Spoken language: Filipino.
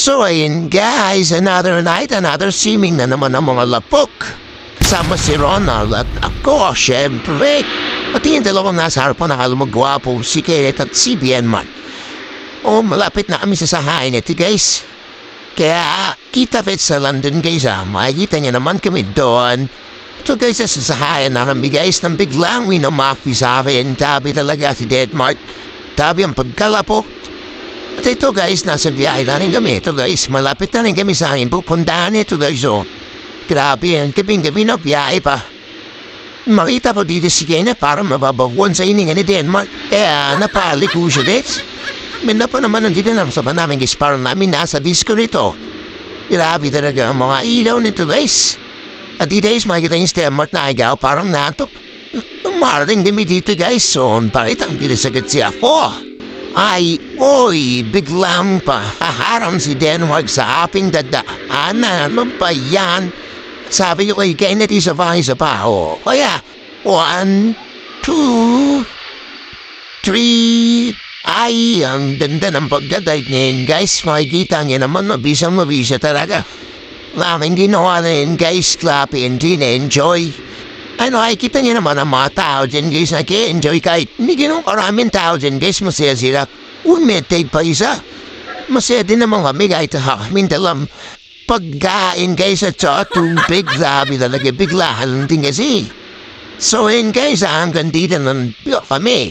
So ayun guys, another night, another swimming na naman ang mga lapok. Kasama si Ronald at ako, syempre. Pati yung dalawang nasa harapan na magwapo, si Kenneth at si Bienman. Oh, malapit na kami sa sahain ito guys. Kaya kita fit sa London guys makikita niya naman kami doon. Ito guys, sa sahayan na kami guys, nang biglang winamaki sa akin. Tabi talaga si Deadmark. Tabi ang pagkalapo. At ito guys, nasa biyahe na rin kami. Ito guys, malapit na rin kami sa akin. Pupuntahan ito guys, oh. Grabe yan, gabing-gabi na biyahe pa. Makita po dito si Kenneth para mababawan sa iningan ni Denmark. Kaya napalik ko siya guys. Menda pa naman nandito na sa namin guys, parang namin nasa disco nito. Grabe talaga ang mga ilaw nito guys. At dito guys, makikita yung Denmark na agaw, parang natok. Marating kami dito guys, so bakit ang pinasagat siya ako? Ay, oy, biglang pa haharang si Denmark sa aping dadaanan. Ano ba yan? Sabi ko kay Kenneth, isa pa, oh. Kaya, 1, 2, 3, ay, ang ganda ng pagdadrive ngayon, guys. Makikita niya naman, mabisa talaga. Maraming ginawa na yun, guys. Klapi, hindi na-enjoy. Ano, ay kita niyo naman ang mga tao dyan, guys, nag-enjoy kahit hindi ganun karaming tao dyan, guys, masaya sila. Umitay pa isa. Masaya din naman kami kahit kaming dalam pagkain, guys, at sa tubig. Grabe talaga, biglahan din kasi. So, yun, guys, hanggang dito ng kami.